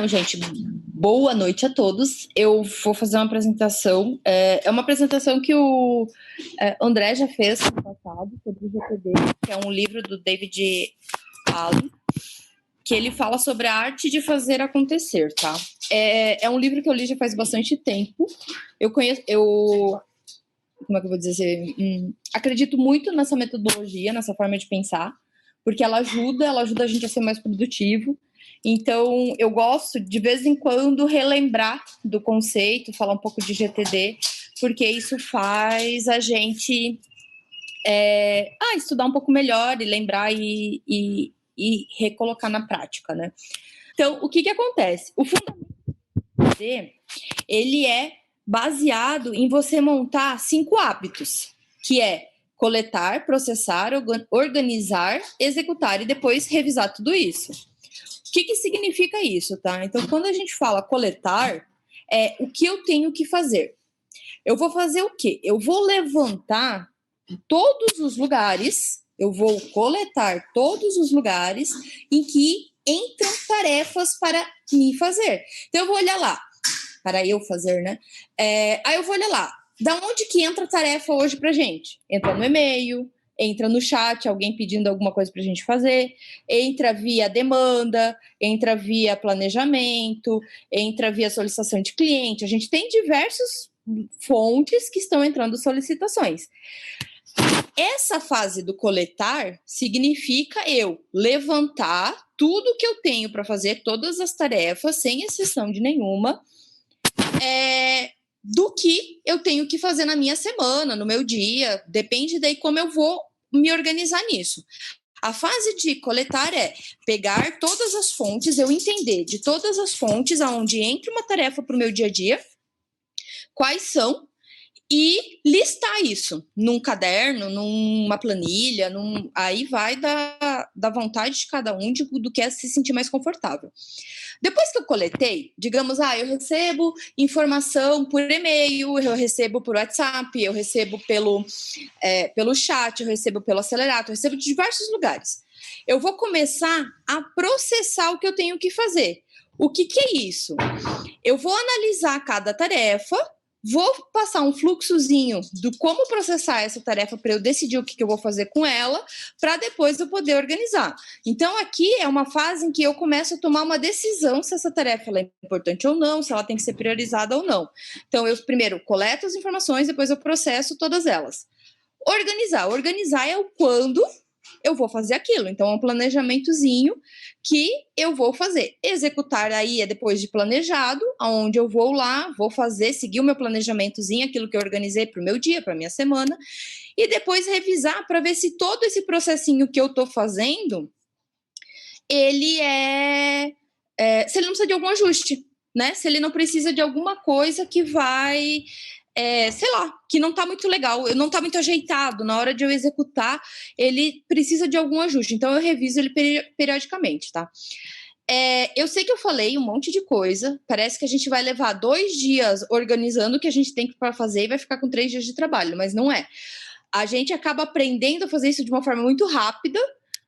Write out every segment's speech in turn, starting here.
gente, boa noite a todos. Eu vou fazer uma apresentação. É uma apresentação que o André já fez no passado sobre o GTD, que é um livro do David Allen, que ele fala sobre a arte de fazer acontecer, tá? É um livro que eu li já faz bastante tempo. Como é que eu vou dizer? Acredito muito nessa metodologia, nessa forma de pensar, porque ela ajuda a gente a ser mais produtivo. Então, eu gosto, de vez em quando, relembrar do conceito, falar um pouco de GTD, porque isso faz a gente estudar um pouco melhor e lembrar e recolocar na prática, né? Então, o que acontece? O fundamento do GTD, ele é baseado em você montar 5 hábitos, que é coletar, processar, organizar, executar e depois revisar tudo isso. O que significa isso, tá? Então, quando a gente fala coletar, é o que eu tenho que fazer. Eu vou fazer o quê? Eu vou levantar todos os lugares, eu vou coletar todos os lugares em que entram tarefas para me fazer. Então, eu vou olhar lá, para eu fazer, né? Aí eu vou olhar lá, da onde que entra a tarefa hoje pra gente? Entra no e-mail, entra no chat, alguém pedindo alguma coisa para a gente fazer, entra via demanda, entra via planejamento, entra via solicitação de cliente. A gente tem diversas fontes que estão entrando solicitações. Essa fase do coletar significa eu levantar tudo que eu tenho para fazer, todas as tarefas, sem exceção de nenhuma, do que eu tenho que fazer na minha semana, no meu dia, depende daí como eu vou me organizar nisso. A fase de coletar é pegar todas as fontes, eu entender de todas as fontes aonde entra uma tarefa para o meu dia a dia, quais são, e listar isso num caderno, numa planilha, aí vai da vontade de cada um do que é se sentir mais confortável. Depois que eu coletei, digamos, eu recebo informação por e-mail, eu recebo por WhatsApp, eu recebo pelo chat, eu recebo pelo Accelerator, eu recebo de diversos lugares. Eu vou começar a processar o que eu tenho que fazer. O que é isso? Eu vou analisar cada tarefa, vou passar um fluxozinho do como processar essa tarefa para eu decidir o que eu vou fazer com ela, para depois eu poder organizar. Então, aqui é uma fase em que eu começo a tomar uma decisão se essa tarefa é importante ou não, se ela tem que ser priorizada ou não. Então, eu primeiro coleto as informações, depois eu processo todas elas. Organizar é o quando eu vou fazer aquilo. Então, é um planejamentozinho que eu vou fazer. Executar aí é depois de planejado, onde eu vou lá, vou fazer, seguir o meu planejamentozinho, aquilo que eu organizei para o meu dia, para a minha semana, e depois revisar para ver se todo esse processinho que eu estou fazendo, ele se ele não precisa de algum ajuste, né? Se ele não precisa de alguma coisa que vai... que não está muito legal, não está muito ajeitado, na hora de eu executar, ele precisa de algum ajuste, então eu reviso ele periodicamente, tá? Eu sei que eu falei um monte de coisa, parece que a gente vai levar 2 dias organizando o que a gente tem para fazer e vai ficar com 3 dias de trabalho, mas não é. A gente acaba aprendendo a fazer isso de uma forma muito rápida,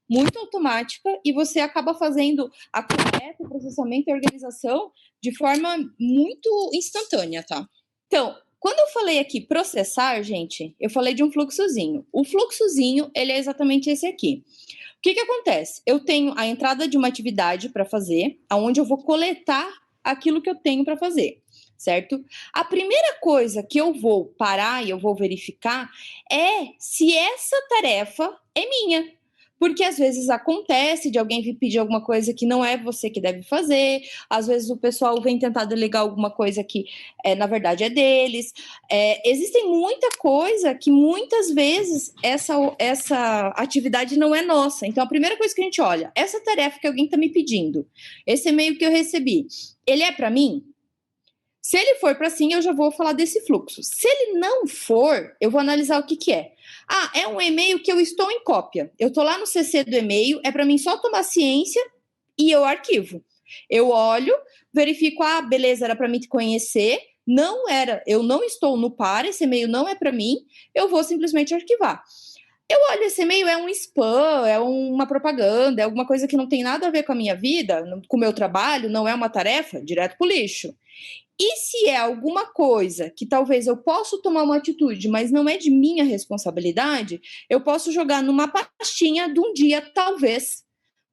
muito automática, e você acaba fazendo a coleta, o processamento e a organização de forma muito instantânea, tá? Então, quando eu falei aqui processar, gente, eu falei de um fluxozinho. O fluxozinho, ele é exatamente esse aqui. O que acontece? Eu tenho a entrada de uma atividade para fazer, onde eu vou coletar aquilo que eu tenho para fazer, certo? A primeira coisa que eu vou parar e eu vou verificar é se essa tarefa é minha. Porque às vezes acontece de alguém vir pedir alguma coisa que não é você que deve fazer, às vezes o pessoal vem tentar delegar alguma coisa que na verdade é deles. Existem muita coisa que muitas vezes essa atividade não é nossa. Então a primeira coisa que a gente olha, essa tarefa que alguém está me pedindo, esse e-mail que eu recebi, ele é para mim? Se ele for para sim, eu já vou falar desse fluxo. Se ele não for, eu vou analisar o que é. É um e-mail que eu estou em cópia. Eu estou lá no CC do e-mail, é para mim só tomar ciência e eu arquivo. Eu olho, verifico, beleza, era para mim te conhecer, não era, eu não estou no par, esse e-mail não é para mim, eu vou simplesmente arquivar. Eu olho esse e-mail, é um spam, é uma propaganda, é alguma coisa que não tem nada a ver com a minha vida, com o meu trabalho, não é uma tarefa, direto pro lixo. E se é alguma coisa que talvez eu possa tomar uma atitude, mas não é de minha responsabilidade, eu posso jogar numa pastinha de um dia, talvez.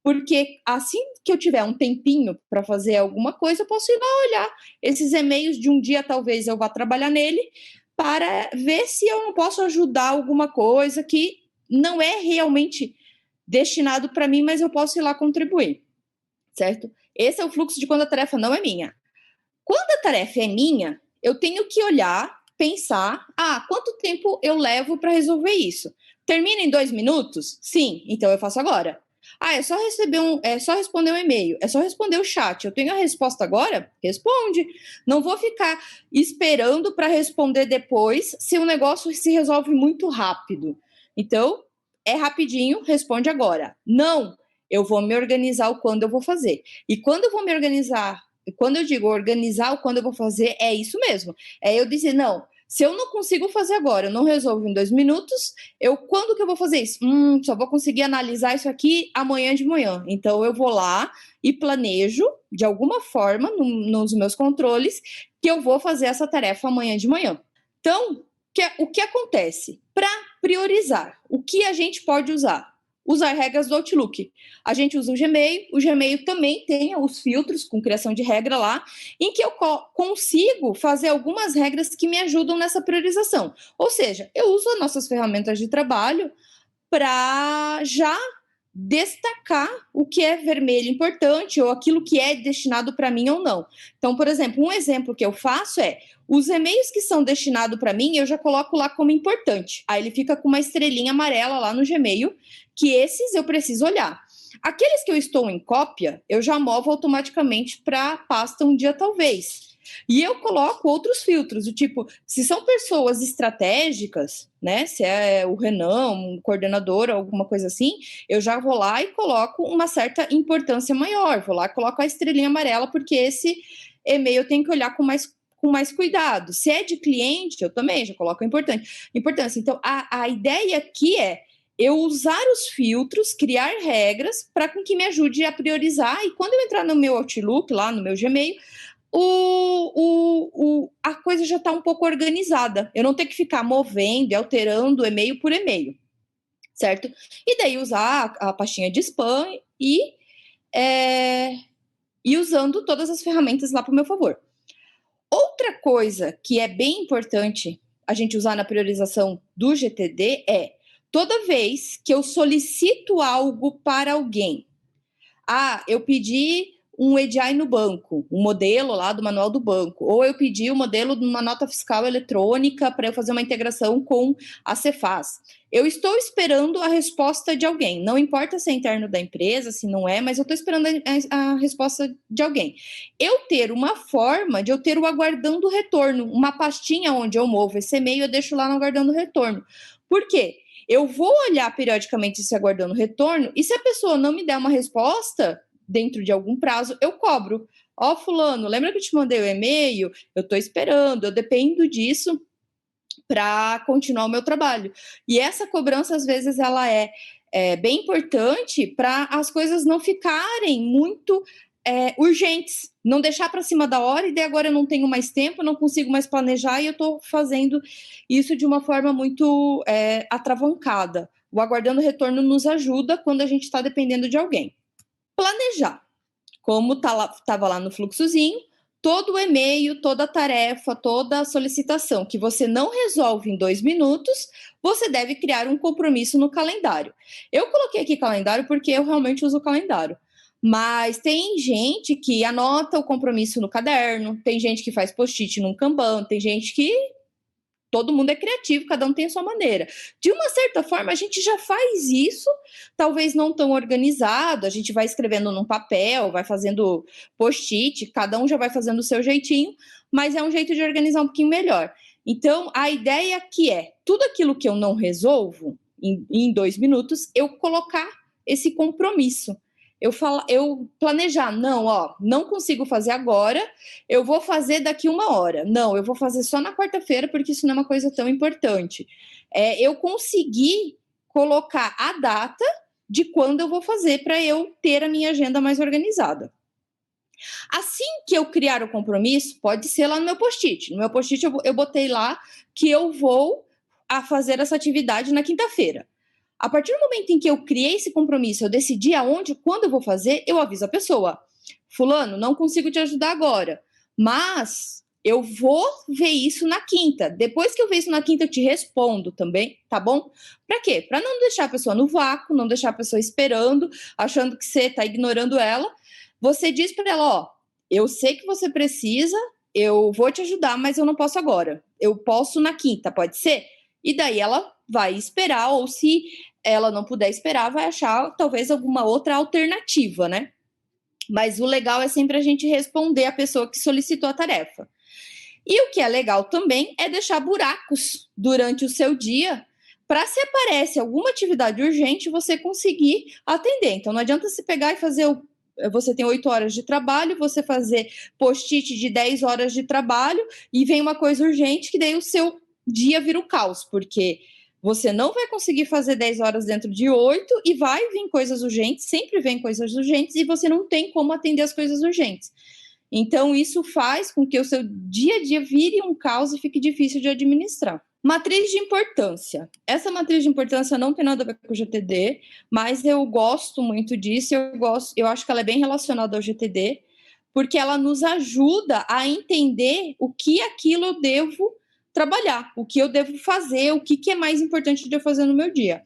Porque assim que eu tiver um tempinho para fazer alguma coisa, eu posso ir lá olhar esses e-mails de um dia, talvez eu vá trabalhar nele, para ver se eu não posso ajudar alguma coisa que não é realmente destinado para mim, mas eu posso ir lá contribuir, certo? Esse é o fluxo de quando a tarefa não é minha. Quando a tarefa é minha, eu tenho que olhar, pensar, quanto tempo eu levo para resolver isso? Termina em 2 minutos? Sim, então eu faço agora. É só responder um e-mail, é só responder o chat. Eu tenho a resposta agora? Responde. Não vou ficar esperando para responder depois se o negócio se resolve muito rápido. Então, é rapidinho, responde agora. Não, eu vou me organizar o quando eu vou fazer. E quando eu vou me organizar, quando eu digo organizar o quando eu vou fazer, é isso mesmo. É eu dizer, não, se eu não consigo fazer agora, eu não resolvo em 2 minutos, quando que eu vou fazer isso? Só vou conseguir analisar isso aqui amanhã de manhã. Então eu vou lá e planejo, de alguma forma, nos meus controles, que eu vou fazer essa tarefa amanhã de manhã. Então, o que acontece? Para priorizar, o que a gente pode usar? Usar regras do Outlook. A gente usa o Gmail também tem os filtros com criação de regra lá, em que eu consigo fazer algumas regras que me ajudam nessa priorização. Ou seja, eu uso as nossas ferramentas de trabalho para já destacar o que é vermelho importante ou aquilo que é destinado para mim ou não. Então, por exemplo, um exemplo que eu faço é os e-mails que são destinados para mim, eu já coloco lá como importante. Aí ele fica com uma estrelinha amarela lá no Gmail, que esses eu preciso olhar. Aqueles que eu estou em cópia, eu já movo automaticamente para a pasta um dia talvez. E eu coloco outros filtros, do tipo, se são pessoas estratégicas, né? Se é o Renan, um coordenador, alguma coisa assim, eu já vou lá e coloco uma certa importância maior. Vou lá e coloco a estrelinha amarela, porque esse e-mail eu tenho que olhar com mais cuidado. Se é de cliente, eu também já coloco importância. Então, a ideia aqui é eu usar os filtros, criar regras para que me ajude a priorizar. E quando eu entrar no meu Outlook, lá no meu Gmail, a coisa já está um pouco organizada. Eu não tenho que ficar movendo e alterando e-mail por e-mail, certo? E daí usar a pastinha de spam e usando todas as ferramentas lá para o meu favor. Outra coisa que é bem importante a gente usar na priorização do GTD é toda vez que eu solicito algo para alguém. Eu pedi um EDI no banco, um modelo lá do manual do banco, ou eu pedi o modelo de uma nota fiscal eletrônica para eu fazer uma integração com a Cefaz. Eu estou esperando a resposta de alguém, não importa se é interno da empresa, se não é, mas eu estou esperando a resposta de alguém. Eu ter uma forma de eu ter o aguardando retorno, uma pastinha onde eu movo esse e-mail, eu deixo lá no aguardando retorno. Por quê? Eu vou olhar periodicamente esse aguardando retorno, e se a pessoa não me der uma resposta dentro de algum prazo, eu cobro. Fulano, lembra que eu te mandei o e-mail? Eu estou esperando, eu dependo disso para continuar o meu trabalho. E essa cobrança, às vezes, ela é bem importante para as coisas não ficarem muito urgentes, não deixar para cima da hora e daí agora eu não tenho mais tempo, não consigo mais planejar e eu estou fazendo isso de uma forma muito atravancada. O aguardando retorno nos ajuda quando a gente está dependendo de alguém. Planejar, como estava lá no fluxozinho, todo o e-mail, toda a tarefa, toda a solicitação que você não resolve em 2 minutos, você deve criar um compromisso no calendário. Eu coloquei aqui calendário porque eu realmente uso o calendário. Mas tem gente que anota o compromisso no caderno, tem gente que faz post-it num Kanban, tem gente que todo mundo é criativo, cada um tem a sua maneira. De uma certa forma, a gente já faz isso, talvez não tão organizado, a gente vai escrevendo num papel, vai fazendo post-it, cada um já vai fazendo o seu jeitinho, mas é um jeito de organizar um pouquinho melhor. Então, a ideia aqui é, tudo aquilo que eu não resolvo em 2 minutos, eu colocar esse compromisso. Eu planejar, não consigo fazer agora, eu vou fazer daqui 1 hora. Não, eu vou fazer só na quarta-feira, porque isso não é uma coisa tão importante. Eu consegui colocar a data de quando eu vou fazer para eu ter a minha agenda mais organizada. Assim que eu criar o compromisso, pode ser lá no meu post-it. No meu post-it eu botei lá que eu vou fazer essa atividade na quinta-feira. A partir do momento em que eu criei esse compromisso, eu decidi aonde, quando eu vou fazer, eu aviso a pessoa. Fulano, não consigo te ajudar agora, mas eu vou ver isso na quinta. Depois que eu ver isso na quinta, eu te respondo também, tá bom? Para quê? Para não deixar a pessoa no vácuo, não deixar a pessoa esperando, achando que você está ignorando ela. Você diz para ela, ó, eu sei que você precisa, eu vou te ajudar, mas eu não posso agora. Eu posso na quinta, pode ser? E daí ela vai esperar, ou se ela não puder esperar, vai achar talvez alguma outra alternativa, né? Mas o legal é sempre a gente responder a pessoa que solicitou a tarefa. E o que é legal também é deixar buracos durante o seu dia para, se aparece alguma atividade urgente, você conseguir atender. Então não adianta se pegar e fazer você tem 8 horas de trabalho, você fazer post-it de 10 horas de trabalho e vem uma coisa urgente que daí o seu dia vira um caos, porque você não vai conseguir fazer 10 horas dentro de 8 e vai vir coisas urgentes, sempre vem coisas urgentes e você não tem como atender as coisas urgentes. Então, isso faz com que o seu dia a dia vire um caos e fique difícil de administrar. Matriz de importância. Essa matriz de importância não tem nada a ver com o GTD, mas eu gosto muito disso, eu acho que ela é bem relacionada ao GTD, porque ela nos ajuda a entender o que aquilo eu devo trabalhar, o que eu devo fazer, o que é mais importante de eu fazer no meu dia.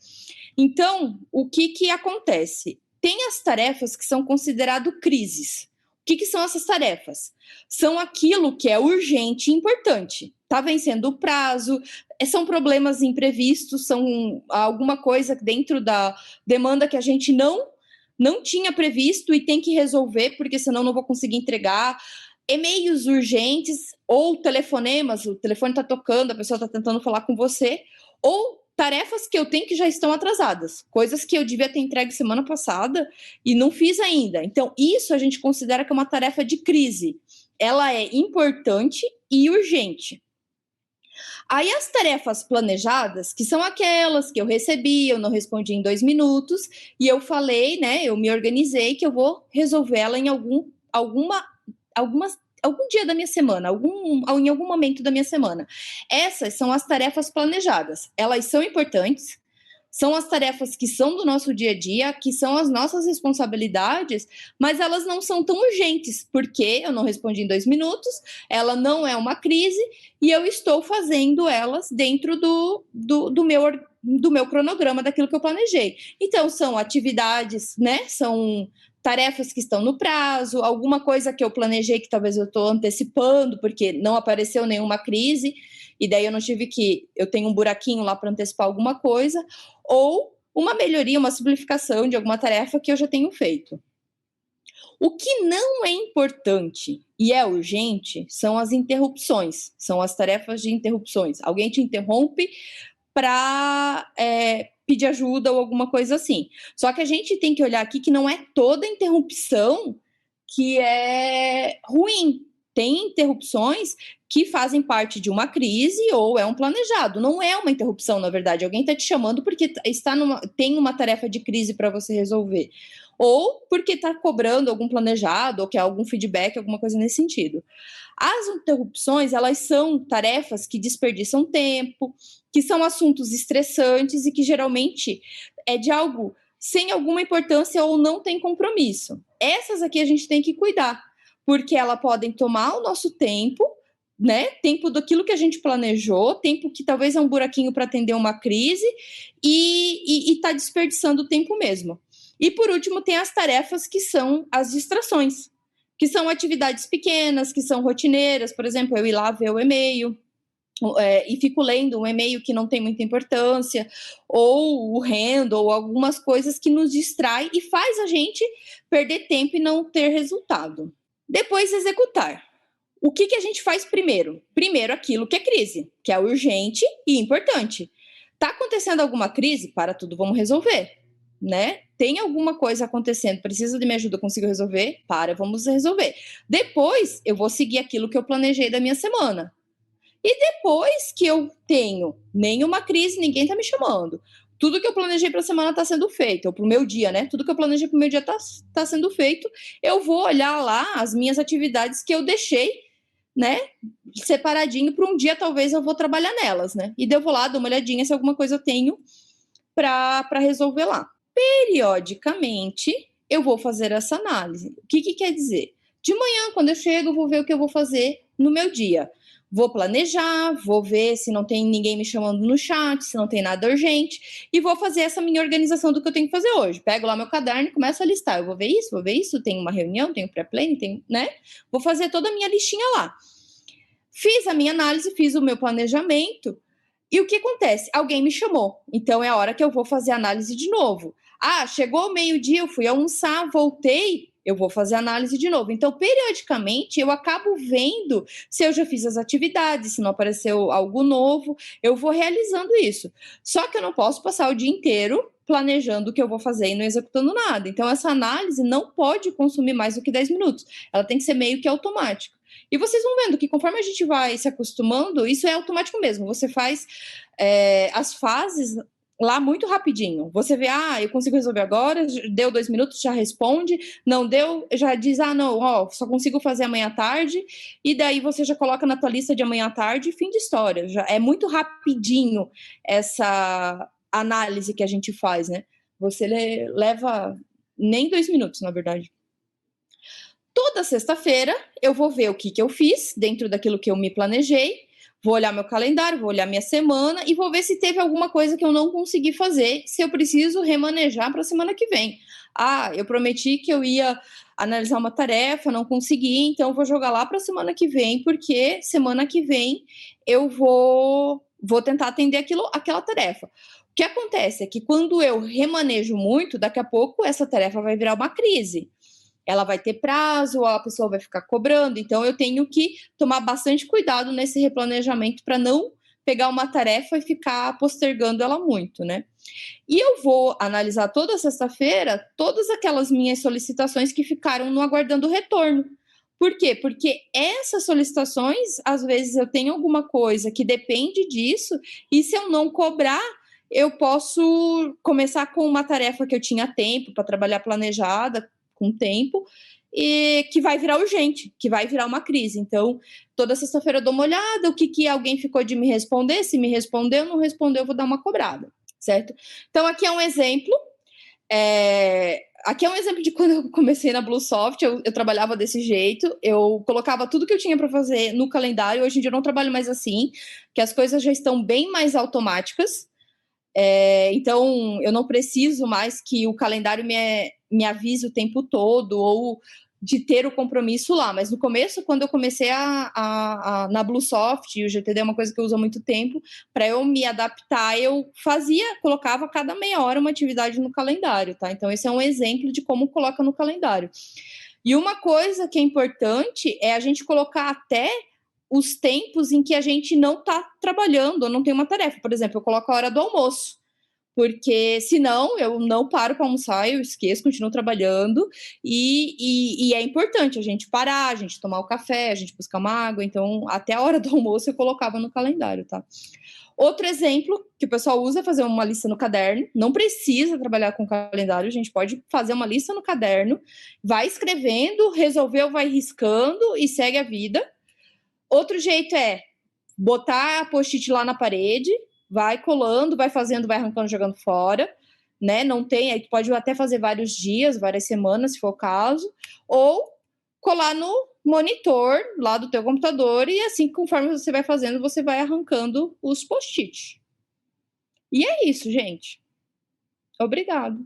Então, o que acontece? Tem as tarefas que são consideradas crises. O que são essas tarefas? São aquilo que é urgente e importante. Está vencendo o prazo, são problemas imprevistos, são alguma coisa dentro da demanda que a gente não tinha previsto e tem que resolver, porque senão não vou conseguir entregar. E-mails urgentes ou telefonemas, o telefone está tocando, a pessoa está tentando falar com você, ou tarefas que eu tenho que já estão atrasadas, coisas que eu devia ter entregue semana passada e não fiz ainda. Então, isso a gente considera que é uma tarefa de crise. Ela é importante e urgente. Aí as tarefas planejadas, que são aquelas que eu recebi, eu não respondi em 2 minutos, e eu falei, né, eu me organizei que eu vou resolver ela em algum dia da minha semana, em algum momento da minha semana. Essas são as tarefas planejadas. Elas são importantes, são as tarefas que são do nosso dia a dia, que são as nossas responsabilidades, mas elas não são tão urgentes, porque eu não respondi em 2 minutos, ela não é uma crise, e eu estou fazendo elas dentro do meu cronograma, daquilo que eu planejei. Então, são atividades, né? São tarefas que estão no prazo, alguma coisa que eu planejei que talvez eu estou antecipando, porque não apareceu nenhuma crise, e daí eu tenho um buraquinho lá para antecipar alguma coisa, ou uma melhoria, uma simplificação de alguma tarefa que eu já tenho feito. O que não é importante e é urgente são as interrupções, são as tarefas de interrupções. Alguém te interrompe para pedir ajuda ou alguma coisa assim. Só que a gente tem que olhar aqui que não é toda interrupção que é ruim. Tem interrupções que fazem parte de uma crise ou é um planejado. Não é uma interrupção, na verdade. Alguém está te chamando porque tem uma tarefa de crise para você resolver. Ou porque está cobrando algum planejado ou quer algum feedback, alguma coisa nesse sentido. As interrupções, elas são tarefas que desperdiçam tempo, que são assuntos estressantes e que geralmente é de algo sem alguma importância ou não tem compromisso. Essas aqui a gente tem que cuidar, porque elas podem tomar o nosso tempo, né? Tempo daquilo que a gente planejou, tempo que talvez é um buraquinho para atender uma crise e tá desperdiçando o tempo mesmo. E por último, tem as tarefas que são as distrações, que são atividades pequenas, que são rotineiras, por exemplo, eu ir lá ver o e-mail, e fico lendo um e-mail que não tem muita importância, ou o rendo, ou algumas coisas que nos distrai e faz a gente perder tempo e não ter resultado. Depois, executar. O que a gente faz primeiro? Primeiro, aquilo que é crise, que é urgente e importante. Está acontecendo alguma crise? Para tudo, vamos resolver, né? Tem alguma coisa acontecendo, precisa de minha ajuda, consigo resolver? Vamos resolver. Depois, eu vou seguir aquilo que eu planejei da minha semana. E depois que eu tenho nenhuma crise, ninguém está me chamando, tudo que eu planejei para a semana está sendo feito, ou para o meu dia, né? Tudo que eu planejei para o meu dia está sendo feito. Eu vou olhar lá as minhas atividades que eu deixei, né, separadinho para um dia, talvez eu vou trabalhar nelas, né? E daí eu vou lá, dou uma olhadinha se alguma coisa eu tenho para resolver lá. Periodicamente, eu vou fazer essa análise. O que quer dizer? De manhã, quando eu chego, eu vou ver o que eu vou fazer no meu dia. Vou planejar, vou ver se não tem ninguém me chamando no chat, se não tem nada urgente, e vou fazer essa minha organização do que eu tenho que fazer hoje. Pego lá meu caderno e começo a listar. Eu vou ver isso, tenho uma reunião, tenho pré-planning, tenho, né? Vou fazer toda a minha listinha lá. Fiz a minha análise, fiz o meu planejamento, e o que acontece? Alguém me chamou, então é a hora que eu vou fazer a análise de novo. Ah, chegou o meio-dia, eu fui almoçar, voltei, eu vou fazer a análise de novo. Então, periodicamente, eu acabo vendo se eu já fiz as atividades, se não apareceu algo novo, eu vou realizando isso. Só que eu não posso passar o dia inteiro planejando o que eu vou fazer e não executando nada. Então, essa análise não pode consumir mais do que 10 minutos. Ela tem que ser meio que automática. E vocês vão vendo que conforme a gente vai se acostumando, isso é automático mesmo. Você faz as fases lá muito rapidinho. Você vê, eu consigo resolver agora, deu 2 minutos, já responde, não deu, já diz, não, só consigo fazer amanhã à tarde, e daí você já coloca na tua lista de amanhã à tarde, fim de história. Já é muito rapidinho essa análise que a gente faz, né? Você leva nem 2 minutos, na verdade. Toda sexta-feira eu vou ver o que eu fiz dentro daquilo que eu me planejei, vou olhar meu calendário, vou olhar minha semana e vou ver se teve alguma coisa que eu não consegui fazer, se eu preciso remanejar para a semana que vem. Eu prometi que eu ia analisar uma tarefa, não consegui, então eu vou jogar lá para a semana que vem, porque semana que vem eu vou tentar atender aquela tarefa. O que acontece é que quando eu remanejo muito, daqui a pouco essa tarefa vai virar uma crise. Ela vai ter prazo, a pessoa vai ficar cobrando, então eu tenho que tomar bastante cuidado nesse replanejamento para não pegar uma tarefa e ficar postergando ela muito, né? E eu vou analisar toda sexta-feira todas aquelas minhas solicitações que ficaram no aguardando retorno. Por quê? Porque essas solicitações, às vezes eu tenho alguma coisa que depende disso, e se eu não cobrar, eu posso começar com uma tarefa que eu tinha tempo para trabalhar planejada, com tempo, e que vai virar urgente, que vai virar uma crise. Então, toda sexta-feira eu dou uma olhada, o que alguém ficou de me responder, se me respondeu, não respondeu, eu vou dar uma cobrada, certo? Então, aqui é um exemplo, aqui é um exemplo de quando eu comecei na Bluesoft, eu trabalhava desse jeito, eu colocava tudo que eu tinha para fazer no calendário. Hoje em dia eu não trabalho mais assim, que as coisas já estão bem mais automáticas, então eu não preciso mais que o calendário me avise o tempo todo ou de ter o compromisso lá. Mas no começo, quando eu comecei na Bluesoft, e o GTD é uma coisa que eu uso há muito tempo, para eu me adaptar, eu colocava cada meia hora uma atividade no calendário, tá? Então esse é um exemplo de como coloca no calendário. E uma coisa que é importante é a gente colocar até os tempos em que a gente não está trabalhando ou não tem uma tarefa. Por exemplo, eu coloco a hora do almoço, porque senão eu não paro para almoçar, eu esqueço, continuo trabalhando, e é importante a gente parar, a gente tomar o café, a gente buscar uma água. Então até a hora do almoço eu colocava no calendário, tá? Outro exemplo que o pessoal usa é fazer uma lista no caderno. Não precisa trabalhar com calendário, a gente pode fazer uma lista no caderno, vai escrevendo, resolveu, vai riscando e segue a vida. Outro jeito é botar a post-it lá na parede, vai colando, vai fazendo, vai arrancando, jogando fora, né? Não tem, aí pode até fazer vários dias, várias semanas, se for o caso, ou colar no monitor lá do teu computador, e assim, conforme você vai fazendo, você vai arrancando os post-it. E é isso, gente. Obrigado.